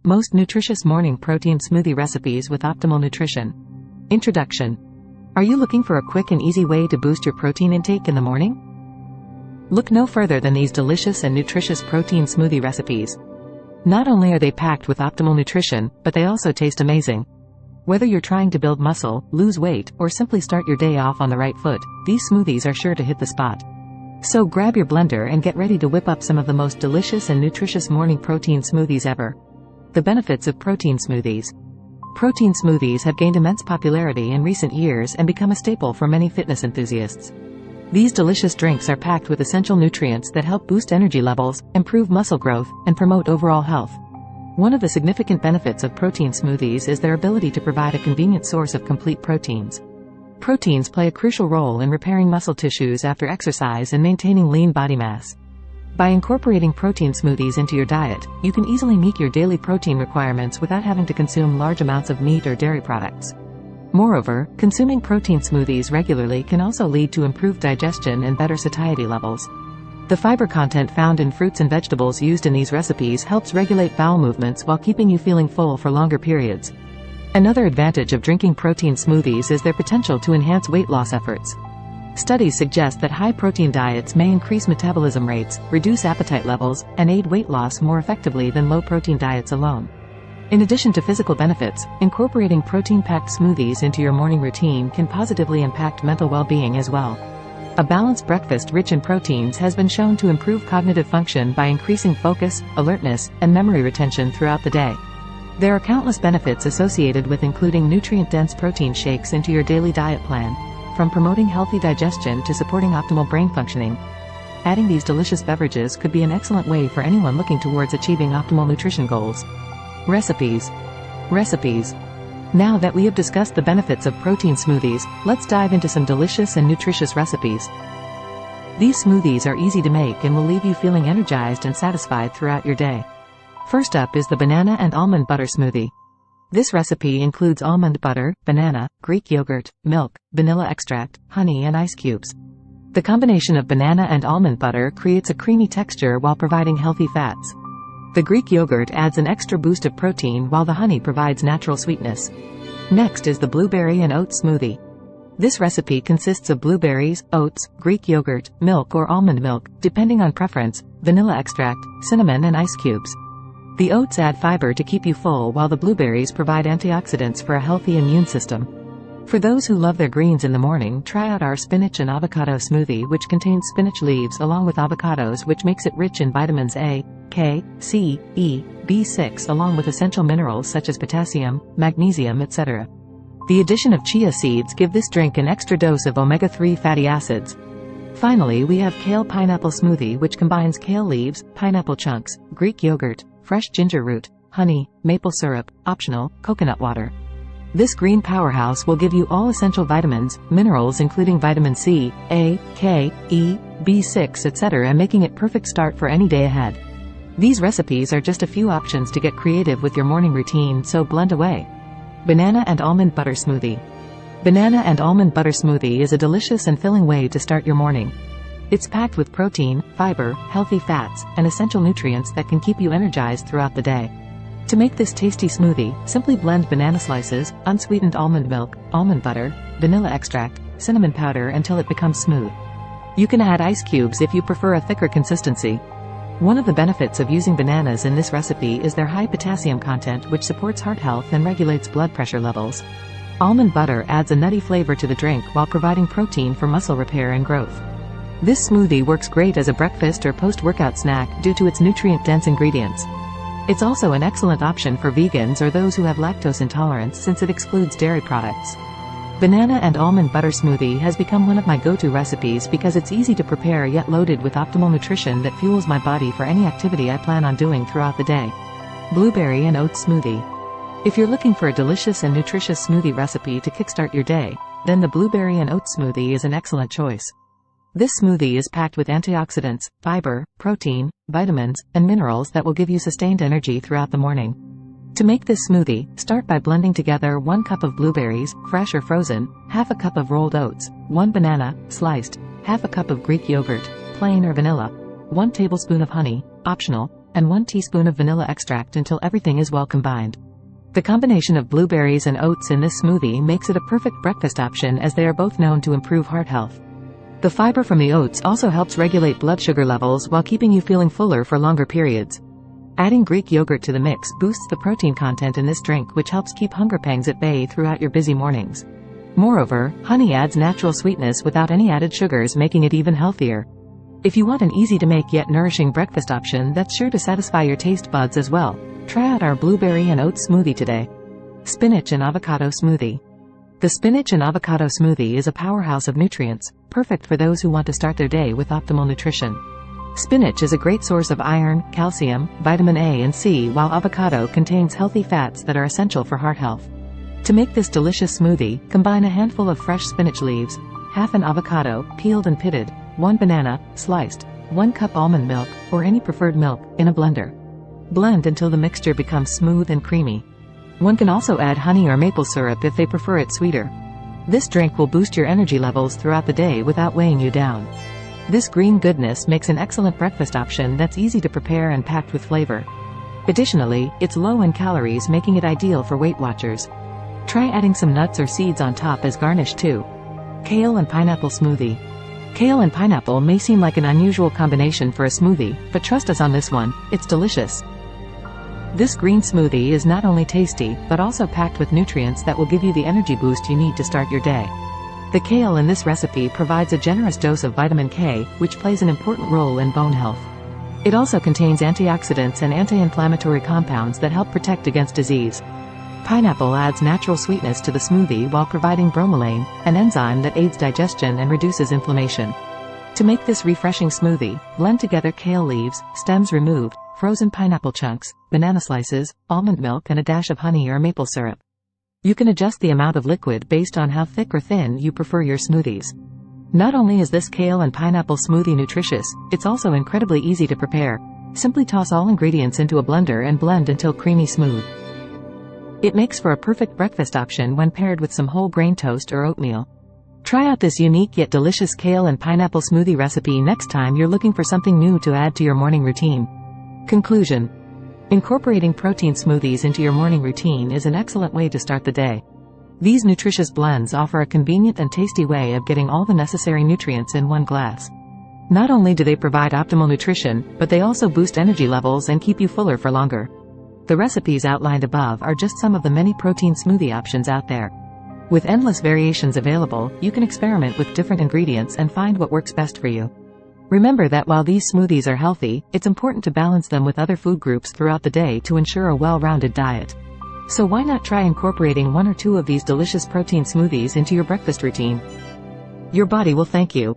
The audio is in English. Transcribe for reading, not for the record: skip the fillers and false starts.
Most nutritious morning protein smoothie recipes with optimal nutrition. Introduction. Are you looking for a quick and easy way to boost your protein intake in the morning? Look no further than these delicious and nutritious protein smoothie recipes. Not only are they packed with optimal nutrition, but they also taste amazing. Whether you're trying to build muscle, lose weight, or simply start your day off on the right foot, these smoothies are sure to hit the spot. So grab your blender and get ready to whip up some of the most delicious and nutritious morning protein smoothies ever. The benefits of protein smoothies. Protein smoothies have gained immense popularity in recent years and become a staple for many fitness enthusiasts. These delicious drinks are packed with essential nutrients that help boost energy levels, improve muscle growth, and promote overall health. One of the significant benefits of protein smoothies is their ability to provide a convenient source of complete proteins. Proteins play a crucial role in repairing muscle tissues after exercise and maintaining lean body mass. By incorporating protein smoothies into your diet, you can easily meet your daily protein requirements without having to consume large amounts of meat or dairy products. Moreover, consuming protein smoothies regularly can also lead to improved digestion and better satiety levels. The fiber content found in fruits and vegetables used in these recipes helps regulate bowel movements while keeping you feeling full for longer periods. Another advantage of drinking protein smoothies is their potential to enhance weight loss efforts. Studies suggest that high-protein diets may increase metabolism rates, reduce appetite levels, and aid weight loss more effectively than low-protein diets alone. In addition to physical benefits, incorporating protein-packed smoothies into your morning routine can positively impact mental well-being as well. A balanced breakfast rich in proteins has been shown to improve cognitive function by increasing focus, alertness, and memory retention throughout the day. There are countless benefits associated with including nutrient-dense protein shakes into your daily diet plan, from promoting healthy digestion to supporting optimal brain functioning. Adding these delicious beverages could be an excellent way for anyone looking towards achieving optimal nutrition goals. Recipes. Now that we have discussed the benefits of protein smoothies, let's dive into some delicious and nutritious recipes. These smoothies are easy to make and will leave you feeling energized and satisfied throughout your day. First up is the banana and almond butter smoothie. This recipe includes almond butter, banana, Greek yogurt, milk, vanilla extract, honey and ice cubes. The combination of banana and almond butter creates a creamy texture while providing healthy fats. The Greek yogurt adds an extra boost of protein while the honey provides natural sweetness. Next is the blueberry and oat smoothie. This recipe consists of blueberries, oats, Greek yogurt, milk or almond milk, depending on preference, vanilla extract, cinnamon and ice cubes. The oats add fiber to keep you full while the blueberries provide antioxidants for a healthy immune system. For those who love their greens in the morning, try out our spinach and avocado smoothie, which contains spinach leaves along with avocados, which makes it rich in vitamins A, K, C, E, B6 along with essential minerals such as potassium, magnesium, etc. The addition of chia seeds give this drink an extra dose of omega-3 fatty acids. Finally, we have kale pineapple smoothie, which combines kale leaves, pineapple chunks, Greek yogurt, fresh ginger root, honey, maple syrup, optional, coconut water. This green powerhouse will give you all essential vitamins, minerals including vitamin C, A, K, E, B6, etc., making it perfect start for any day ahead. These recipes are just a few options to get creative with your morning routine, so blend away. Banana and almond butter smoothie. Banana and almond butter smoothie is a delicious and filling way to start your morning. It's packed with protein, fiber, healthy fats, and essential nutrients that can keep you energized throughout the day. To make this tasty smoothie, simply blend banana slices, unsweetened almond milk, almond butter, vanilla extract, cinnamon powder until it becomes smooth. You can add ice cubes if you prefer a thicker consistency. One of the benefits of using bananas in this recipe is their high potassium content, which supports heart health and regulates blood pressure levels. Almond butter adds a nutty flavor to the drink while providing protein for muscle repair and growth. This smoothie works great as a breakfast or post-workout snack due to its nutrient-dense ingredients. It's also an excellent option for vegans or those who have lactose intolerance since it excludes dairy products. Banana and almond butter smoothie has become one of my go-to recipes because it's easy to prepare yet loaded with optimal nutrition that fuels my body for any activity I plan on doing throughout the day. Blueberry and oat smoothie. If you're looking for a delicious and nutritious smoothie recipe to kickstart your day, then the blueberry and oat smoothie is an excellent choice. This smoothie is packed with antioxidants, fiber, protein, vitamins, and minerals that will give you sustained energy throughout the morning. To make this smoothie, start by blending together 1 cup of blueberries, fresh or frozen, half a cup of rolled oats, 1 banana, sliced, half a cup of Greek yogurt, plain or vanilla, 1 tablespoon of honey, optional, and 1 teaspoon of vanilla extract until everything is well combined. The combination of blueberries and oats in this smoothie makes it a perfect breakfast option, as they are both known to improve heart health. The fiber from the oats also helps regulate blood sugar levels while keeping you feeling fuller for longer periods. Adding Greek yogurt to the mix boosts the protein content in this drink, which helps keep hunger pangs at bay throughout your busy mornings. Moreover, honey adds natural sweetness without any added sugars, making it even healthier. If you want an easy-to-make yet nourishing breakfast option that's sure to satisfy your taste buds as well, try out our blueberry and oat smoothie today. Spinach and avocado smoothie. The spinach and avocado smoothie is a powerhouse of nutrients, perfect for those who want to start their day with optimal nutrition. Spinach is a great source of iron, calcium, vitamin A and C, while avocado contains healthy fats that are essential for heart health. To make this delicious smoothie, combine a handful of fresh spinach leaves, half an avocado, peeled and pitted, 1 banana, sliced, 1 cup almond milk, or any preferred milk, in a blender. Blend until the mixture becomes smooth and creamy. One can also add honey or maple syrup if they prefer it sweeter. This drink will boost your energy levels throughout the day without weighing you down. This green goodness makes an excellent breakfast option that's easy to prepare and packed with flavor. Additionally, it's low in calories, making it ideal for Weight Watchers. Try adding some nuts or seeds on top as garnish too. Kale and pineapple smoothie. Kale and pineapple may seem like an unusual combination for a smoothie, but trust us on this one, it's delicious. This green smoothie is not only tasty, but also packed with nutrients that will give you the energy boost you need to start your day. The kale in this recipe provides a generous dose of vitamin K, which plays an important role in bone health. It also contains antioxidants and anti-inflammatory compounds that help protect against disease. Pineapple adds natural sweetness to the smoothie while providing bromelain, an enzyme that aids digestion and reduces inflammation. To make this refreshing smoothie, blend together kale leaves, stems removed, frozen pineapple chunks, banana slices, almond milk and a dash of honey or maple syrup. You can adjust the amount of liquid based on how thick or thin you prefer your smoothies. Not only is this kale and pineapple smoothie nutritious, it's also incredibly easy to prepare. Simply toss all ingredients into a blender and blend until creamy smooth. It makes for a perfect breakfast option when paired with some whole grain toast or oatmeal. Try out this unique yet delicious kale and pineapple smoothie recipe next time you're looking for something new to add to your morning routine. Conclusion. Incorporating protein smoothies into your morning routine is an excellent way to start the day. These nutritious blends offer a convenient and tasty way of getting all the necessary nutrients in one glass. Not only do they provide optimal nutrition, but they also boost energy levels and keep you fuller for longer. The recipes outlined above are just some of the many protein smoothie options out there. With endless variations available, you can experiment with different ingredients and find what works best for you. Remember that while these smoothies are healthy, it's important to balance them with other food groups throughout the day to ensure a well-rounded diet. So why not try incorporating 1 or 2 of these delicious protein smoothies into your breakfast routine? Your body will thank you.